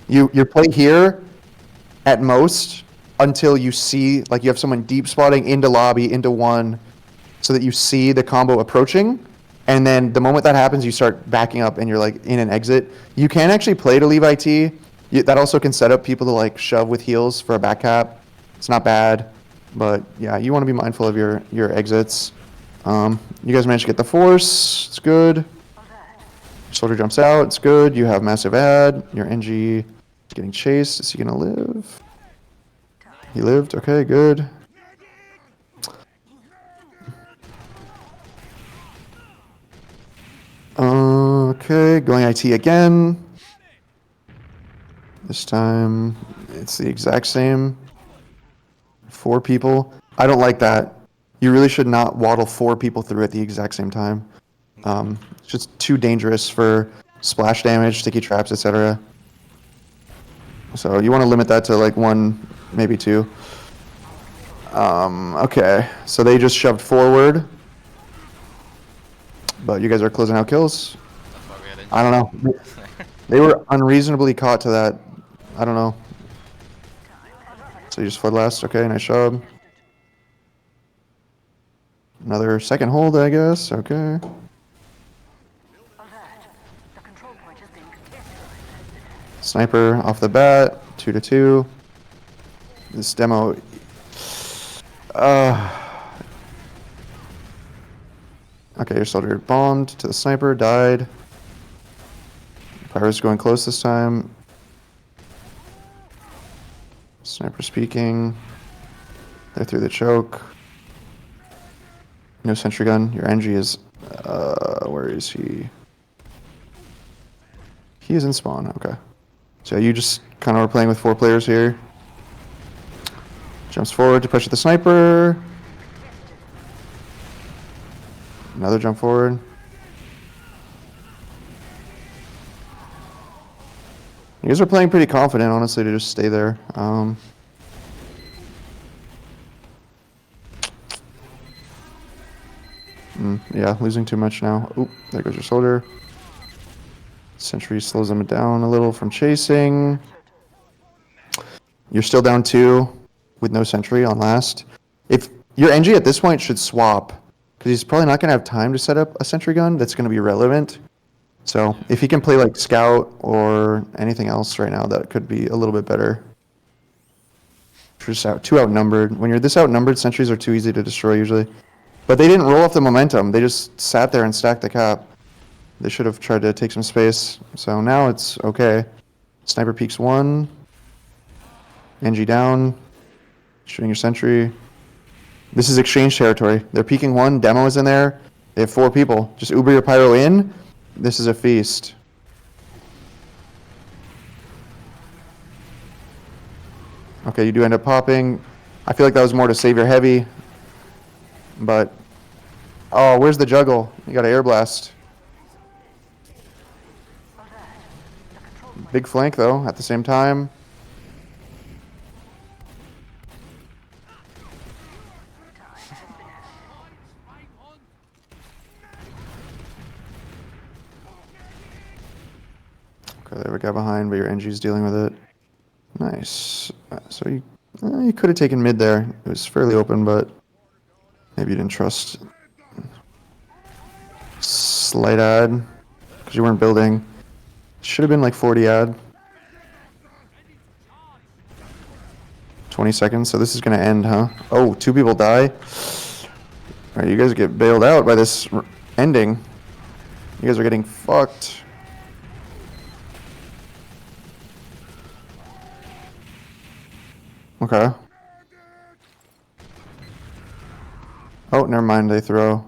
you play here at most until you see like you have someone deep spotting into lobby into one, so that you see the combo approaching, and then the moment that happens, you start backing up and you're like in an exit. You can actually play to leave IT. That also can set up people to like shove with heals for a back cap. It's not bad, but yeah, you want to be mindful of your exits. You guys managed to get the force. It's good. Soldier jumps out. It's good. You have massive ad. Your NG is getting chased. Is he gonna live? He lived. Okay, good. Okay, going IT again. This time, it's the exact same. 4 people. I don't like that. You really should not waddle 4 people through at the exact same time. It's just too dangerous for splash damage, sticky traps, etc. So you want to limit that to like 1, maybe 2. Okay, so they just shoved forward. But you guys are closing out kills. That's why we had I don't know. They were unreasonably caught to that. I don't know. So you just fled last. Okay, nice job. Another second hold, I guess. Okay. Sniper off the bat. 2-2. This demo. Okay, your soldier bombed to the sniper. Died. Pyro's going close this time. Sniper speaking. They're through the choke. No sentry gun. Your NG is... where is he? He is in spawn. Okay. So you just kind of are playing with 4 players here. Jumps forward to pressure the sniper. Another jump forward. You guys are playing pretty confident, honestly, to just stay there. Yeah, losing too much now. Oop, there goes your soldier. Sentry slows them down a little from chasing. You're still down 2 with no sentry on last. If your NG at this point should swap, because he's probably not going to have time to set up a sentry gun that's going to be relevant. So if he can play like scout or anything else right now, that could be a little bit better. Just too outnumbered. When you're this outnumbered, sentries are too easy to destroy usually. But they didn't roll off the momentum. They just sat there and stacked the cap. They should have tried to take some space. So now it's okay. Sniper peeks 1. NG down. Shooting your sentry. This is exchange territory. They're peeking 1. Demo is in there. They have 4 people. Just Uber your pyro in. This is a feast. Okay, you do end up popping. I feel like that was more to save your heavy. But... oh, where's the juggle? You got an air blast. Big flank, though, at the same time. Okay, there we go behind, but your NG's dealing with it. Nice. So you could have taken mid there. It was fairly open, but maybe you didn't trust. Slight ad, because you weren't building. Should have been like 40 ad. 20 seconds, so this is going to end, huh? Oh, 2 people die. All right, you guys get bailed out by this ending. You guys are getting fucked. Okay. Oh, never mind, they throw.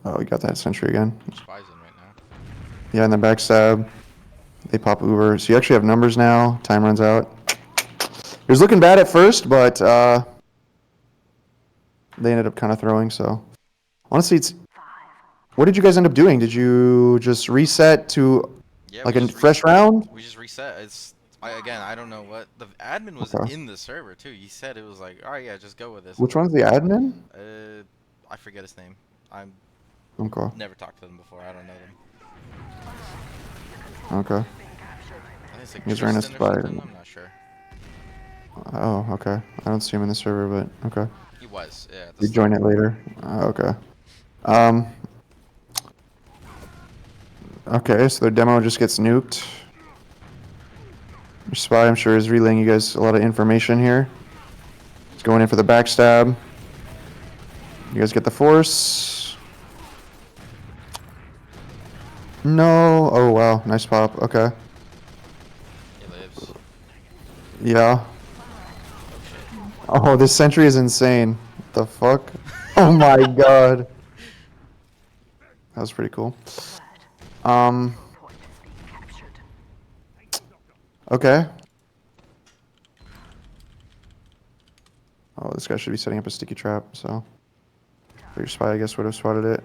Oh, we got that sentry again. Spies in right now. Yeah, and then backstab. They pop Uber. So you actually have numbers now. Time runs out. It was looking bad at first, but they ended up kind of throwing, so. Honestly, it's... what did you guys end up doing? Did you just reset to like a fresh round? We just reset. Again, I don't know what the admin was in the server too. He said it was like, all right, yeah, just go with this. Which one's the admin? I forget his name. I'm okay. Never talked to them before. I don't know them. Okay. I think it's like He's Tristan running or a something. I'm not sure. Oh, okay. I don't see him in the server, but okay. He was, yeah. You join it later. Okay. Okay, so their demo just gets nuked. Your spy, I'm sure, is relaying you guys a lot of information here. He's going in for the backstab. You guys get the force. No. Oh, wow. Nice pop. Okay. He lives. Yeah. Oh, this sentry is insane. What the fuck? Oh my god. That was pretty cool. Okay. Oh, this guy should be setting up a sticky trap, so. Your spy, I guess, would have spotted it.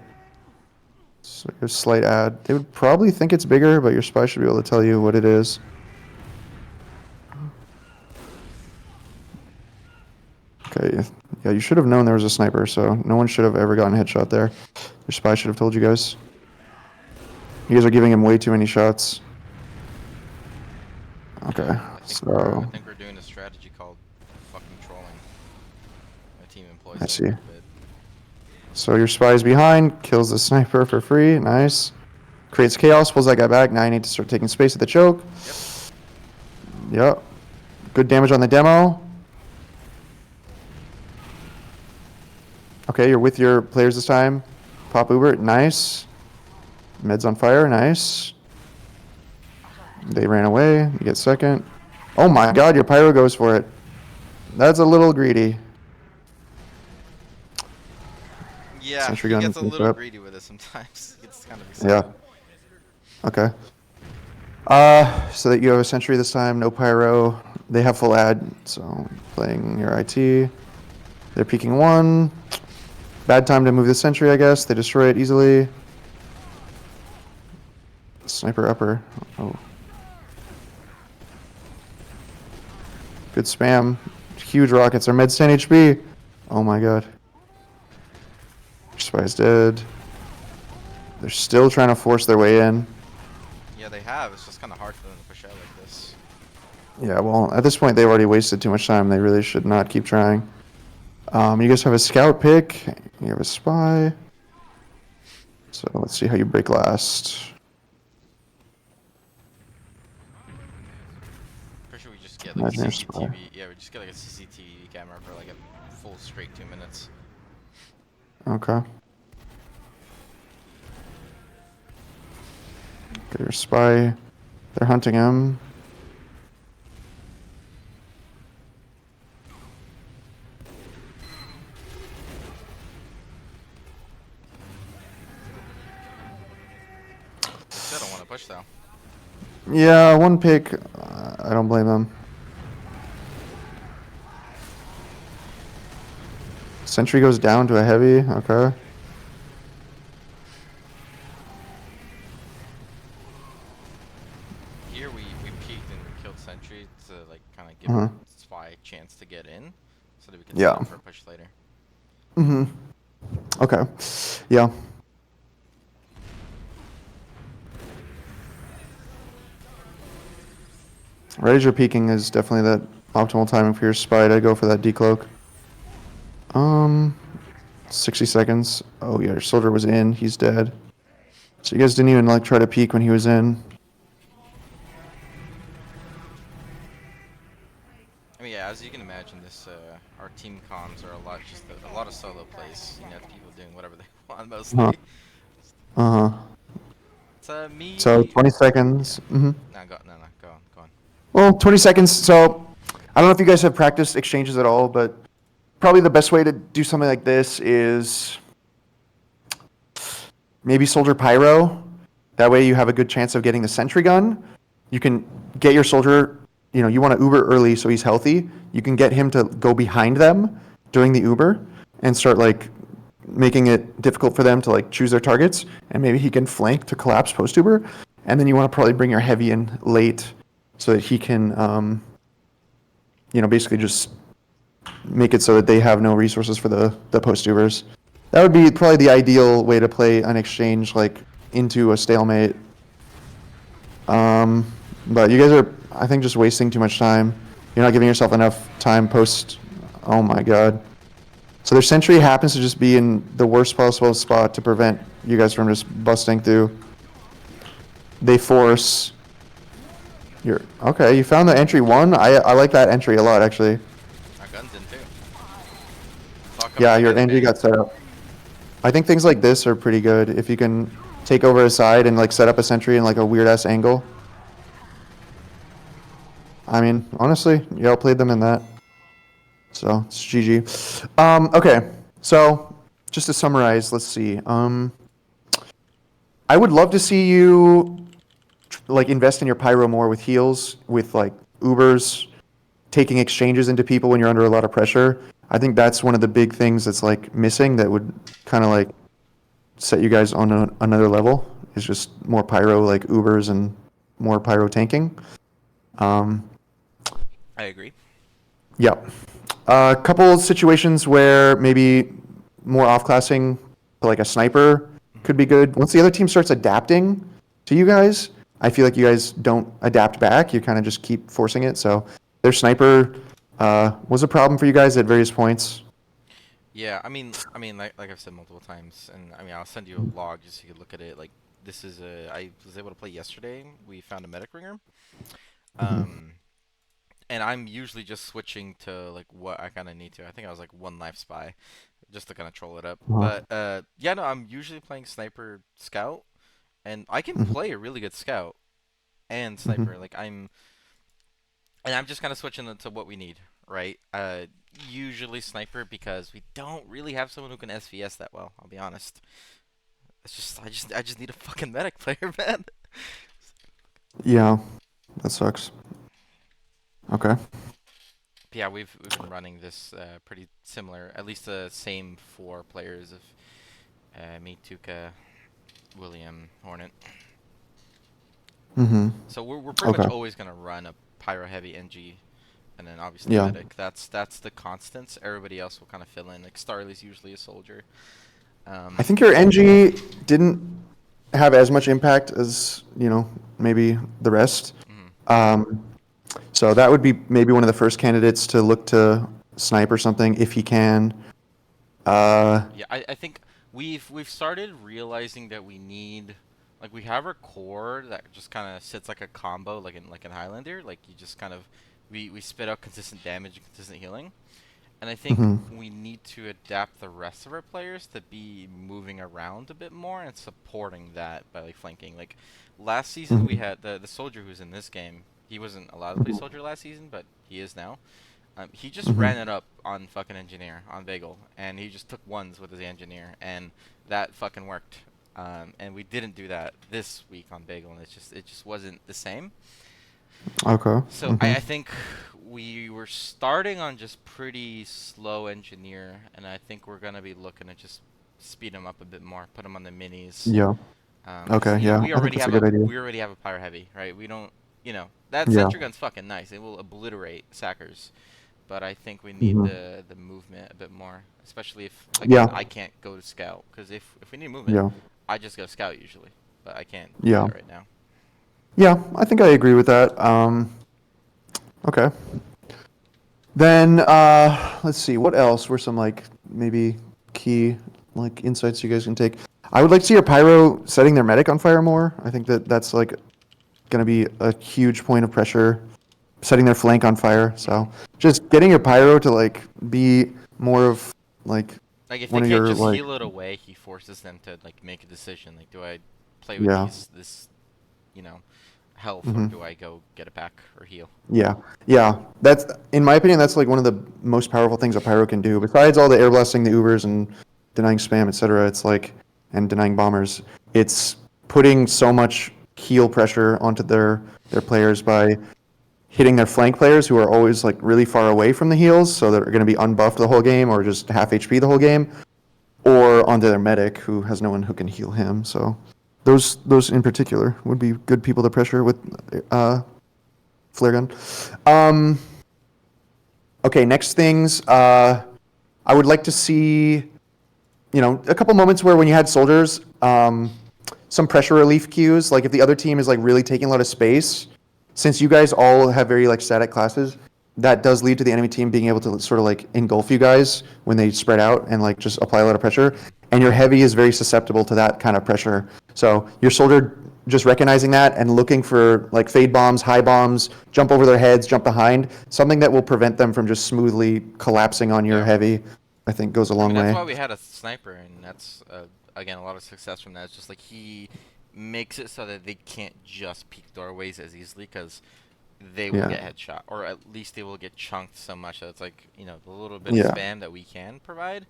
So a slight ad. They would probably think it's bigger, but your spy should be able to tell you what it is. Okay, yeah, you should have known there was a sniper, so no one should have ever gotten a headshot there. Your spy should have told you guys. You guys are giving him way too many shots. Okay, I so think we're doing a strategy called fucking trolling. My team employs I it see. a bit. So your spy's behind, kills the sniper for free. Nice. Creates chaos, pulls that guy back. Now you need to start taking space at the choke. Yep. Good damage on the demo. Okay, you're with your players this time. Pop Uber, nice. Med's on fire, nice. They ran away. You get second. Oh my god, your pyro goes for it. That's a little greedy. Yeah, Sentry he gun gets a picked little up. greedy with it sometimes. It's kind of Yeah. exciting. Okay. So that you have a sentry this time, no pyro. They have full ad, so playing your IT. They're peeking one. Bad time to move the sentry, I guess. They destroy it easily. Sniper upper. Oh. Good spam. Huge rockets. Our med's 10 HP. Oh my god. Spy's dead. They're still trying to force their way in. Yeah, they have. It's just kind of hard for them to push out like this. Yeah, well, at this point, they've already wasted too much time. They really should not keep trying. You guys have a scout pick. You have a spy. So let's see how you break last. Pretty sure we just get like a Imagine your spy. CCTV. Yeah, we just get like a CCTV camera for like a full straight 2 minutes. Okay. Get your spy. They're hunting him. Still don't want to push though. Yeah, one pick. I don't blame them. Sentry goes down to a heavy. Okay. Here we peeked and we killed Sentry to like kind of give Uh-huh. Spy a chance to get in, so that we can Yeah. set up for a push later. Mm-hmm. Okay. Yeah. Right as you're peeking is definitely that optimal timing for your spy to go for that decloak. 60 seconds. Oh yeah, your soldier was in. He's dead. So you guys didn't even like try to peek when he was in. I mean, yeah, as you can imagine, this our team comms are a lot of solo plays. You know, people doing whatever they want mostly. Uh-huh. Uh-huh. It's me. So 20 seconds. Yeah. Mm-hmm. Go on, go on. Well, 20 seconds. So I don't know if you guys have practiced exchanges at all, but probably the best way to do something like this is maybe soldier pyro. That way you have a good chance of getting the sentry gun. You can get your soldier, you want to Uber early so he's healthy. You can get him to go behind them during the Uber and start like making it difficult for them to like choose their targets. And maybe he can flank to collapse post Uber. And then you want to probably bring your heavy in late so that he can, basically just make it so that they have no resources for the post Ubers. That would be probably the ideal way to play an exchange like into a stalemate. But you guys are, I think, just wasting too much time. You're not giving yourself enough time post. Oh my god. So their sentry happens to just be in the worst possible spot to prevent you guys from just busting through. They force. Okay, you found the entry one. I like that entry a lot, actually. Our guns in too. It's all coming Yeah, your together, entry baby. got set up. I think things like this are pretty good if you can take over a side and like set up a sentry in like a weird ass angle. I mean, honestly, you outplayed them in that. So it's GG. Okay, so just to summarize, let's see. I would love to see you like invest in your pyro more with heals, with like Ubers, taking exchanges into people when you're under a lot of pressure. I think that's one of the big things that's like missing that would kind of like set you guys on another level. Is just more pyro like Ubers and more pyro tanking. Um, I agree. yeah. A couple situations where maybe more off-classing to like a sniper Hmm. could be good. Once the other team starts adapting to you guys, I feel like you guys don't adapt back. You kind of just keep forcing it. So their sniper was a problem for you guys at various points. Yeah, I mean, like I've said multiple times, and I mean, I'll send you a log just so you can look at it. Like, this is a, I was able to play yesterday. We found a medic ringer. Hmm. Um, and I'm usually just switching to like what I kind of need to. I think I was like one life spy, just to kind of troll it up. Uh-huh. But yeah, no, I'm usually playing sniper scout, and I can Hmm. play a really good scout and Hmm. sniper. And I'm just kind of switching it to what we need, right? Usually sniper because we don't really have someone who can SVS that well. I'll be honest. It's just I just need a fucking medic player, man. Yeah, that sucks. Okay. Yeah, we've been running this pretty similar, at least the same four players of me, Tuca, William, Hornet. Hmm. So we're pretty much Okay. always gonna run a pyro heavy NG, and then obviously Yeah. medic. That's the constants. Everybody else will kind of fill in. Like Starly's usually a soldier. I Um, think your NG didn't have as much impact as, maybe the rest. mhm. Um, so that would be maybe one of the first candidates to look to snipe or something if he can. Uh, Yeah, I think we've started realizing that we need, like, we have our core that just kind of sits like a combo, like in Highlander. Like, you just kind of we spit out consistent damage and consistent healing. And I think mhm, we need to adapt the rest of our players to be moving around a bit more and supporting that by like flanking. Like last season we mhm, had the soldier who's in this game. He wasn't allowed to play mhm, soldier last season, but he is now. He just mhm. ran it up on fucking engineer on Bagel, and he just took ones with his engineer, and that fucking worked. And we didn't do that this week on Bagel, and it just wasn't the same. Okay. So Mhm. I think we were starting on just pretty slow engineer, and I think we're gonna be looking to just speed him up a bit more, put him on the minis, Yeah. because Okay. Yeah. I think that's a good idea. we already have a pyro heavy, right? We don't, that Yeah. sentry gun's fucking nice. It will obliterate sackers, but I think we need Mhm. the movement a bit more, especially if again Yeah. I can't go to scout, because if we need movement, Yeah. I just go scout usually, but I can't do Yeah. that right now. Yeah. I think I agree with that. Okay. Then let's see. What else were some like maybe key like insights you guys can take? I would like to see your pyro setting their medic on fire more. I think that that's like going to be a huge point of pressure, setting their flank on fire. Hmm. So just getting your pyro to like be more of like Like if they one of can't your just like heal it away, he forces them to like make a decision. Like, do I play with yeah. this, you know, health, or Hmm. do I go get it back or heal? Yeah, yeah. That's in my opinion. That's like one of the most powerful things a pyro can do. Besides all the air blasting, the Ubers, and denying spam, etc. It's like and denying bombers. It's putting so much heal pressure onto their players by hitting their flank players who are always like really far away from the heals, so they're going to be unbuffed the whole game or just half HP the whole game, or onto their medic who has no one who can heal him. So those in particular would be good people to pressure with flare gun. Um, okay, next things. I would like to see, a couple moments where when you had soldiers, some pressure relief cues. Like if the other team is like really taking a lot of space, since you guys all have very like static classes, that does lead to the enemy team being able to sort of like engulf you guys when they spread out and like just apply a lot of pressure. Hmm. And your heavy is very susceptible to that kind of pressure. So your soldier just recognizing that and looking for like fade bombs, high bombs, jump over their heads, jump behind, something that will prevent them from just smoothly collapsing on your Yeah. heavy, I think goes a I mean, long that's way. why we had a sniper, and that's again a lot of success from that. It's just like he makes it so that they can't just peek doorways as easily, because they will Yeah. get headshot, or at least they will get chunked so much that it's like, the little bit of Yeah. spam that we can provide,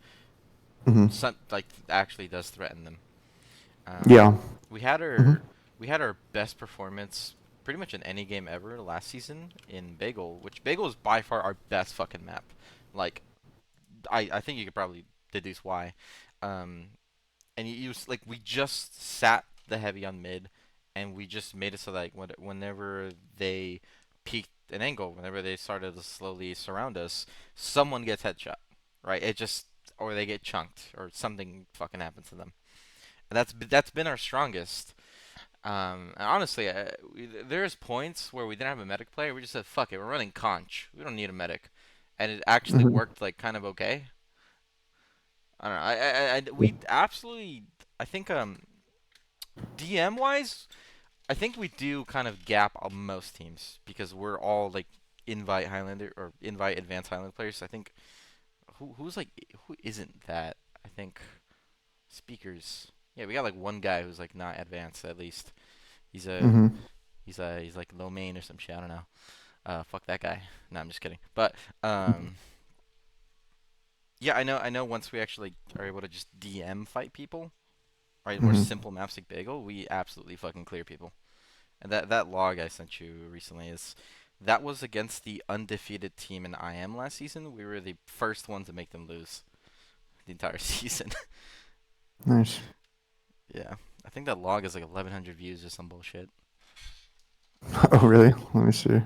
Hmm. some like actually does threaten them. Yeah. Um, we had Hmm. our we had our best performance pretty much in any game ever last season in Bagel, which Bagel is by far our best fucking map. Like, I think you could probably deduce why. Um, and like we just sat the heavy on mid, and we just made it so that like whenever they peaked an angle, whenever they started to slowly surround us, someone gets headshot, right? It just or they get chunked or something fucking happens to them. And that's been our strongest. And honestly, there's points where we didn't have a medic player. We just said, "Fuck it, we're running conch. We don't need a medic," and it actually Hmm. worked like kind of okay. I don't know. We absolutely. I think DM wise, I think we do kind of gap on most teams because we're all like invite Highlander or invite advanced Highlander players. I think who isn't that? I think speakers. Yeah, we got like one guy who's like not advanced at least. He's a Hmm. he's like low main or some shit. I don't know. Fuck that guy. No, I'm just kidding. But yeah, I know. Once we actually are able to just DM fight people, right? More Hmm. simple maps like Bagel, we absolutely fucking clear people. And that log I sent you recently is that was against the undefeated team in IM last season. We were the first one to make them lose the entire season. Nice. Yeah, I think that log is like 1,100 views or some bullshit. Oh, really? Let me see.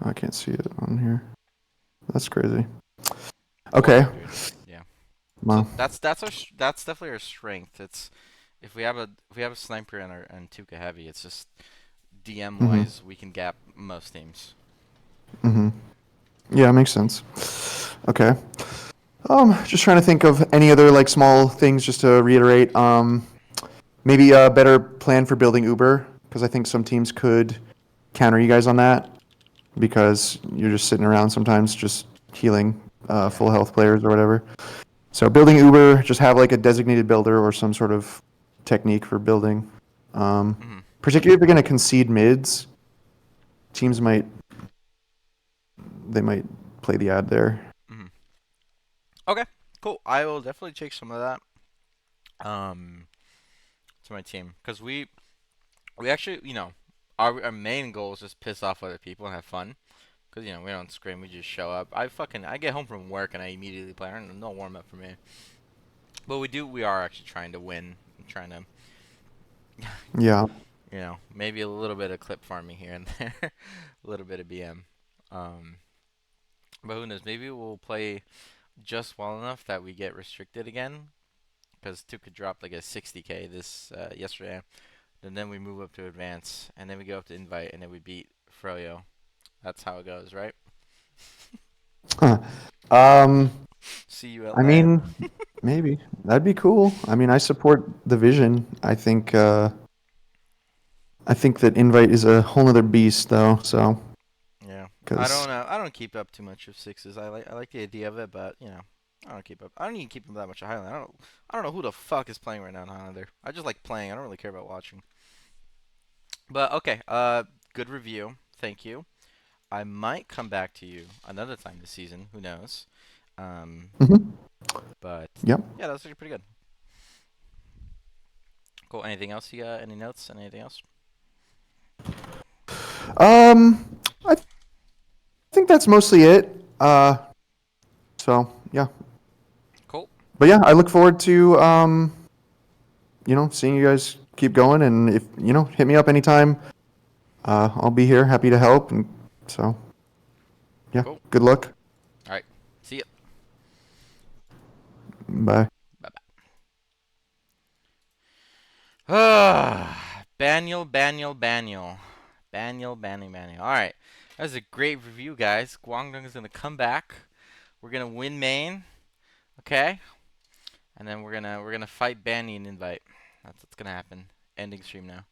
I can't see it on here. That's crazy. Okay. 1,200. Yeah. So Well. that's definitely our strength. It's if we have a sniper and Tuka heavy, it's just DM Hmm. wise we can gap most teams. Hmm. Yeah, it makes sense. Okay. Just trying to think of any other like small things just to reiterate. Maybe a better plan for building Uber because I think some teams could counter you guys on that because you're just sitting around sometimes just healing Yeah. full health players or whatever. So building Uber, just have like a designated builder or some sort of technique for building. Mhm. Particularly if you're going to concede mids, teams might they might play the ad there. Mhm. Okay. Cool. I will definitely take some of that to my team because we actually our main goal is just piss off other people and have fun. Cause we don't scream, we just show up. I get home from work and I immediately play. No warm up for me. But we are actually trying to win. I'm trying to, Yeah. maybe a little bit of clip farming here and there, a little bit of BM. Um, but who knows? Maybe we'll play just well enough that we get restricted again. Because Tuka dropped like a 60k this yesterday, and then we move up to advance, and then we go up to invite, and then we beat froyo. That's how it goes, right? Huh. Um, See you at I LAN. mean, maybe that'd be cool. I mean, I support the vision. I think that invite is a whole other beast, though. So, Yeah, I because don't know. I don't keep up too much of sixes. I like the idea of it, but I don't keep up. I don't even keep up that much of Highland. I don't know who the fuck is playing right now in Highlander. I just like playing. I don't really care about watching. But okay, good review. Thank you. I might come back to you another time this season. Who knows? Um, but yep. yeah, that was actually pretty good. Cool. Anything else you got? Any notes? Anything else? I think that's mostly it. So yeah, Cool. but yeah, I look forward to seeing you guys keep going, and if hit me up anytime. I'll be here, happy to help, and so yeah, Cool. good luck. All right. See ya. Bye. Bye bye. Baniel, Baniel, Baniel. Baniel, Baniel, Baniel. Alright. That was a great review, guys. Guangdong is going to come back. We're going to win main. Okay? And then we're gonna fight Banny and invite. That's what's gonna happen. Ending stream now.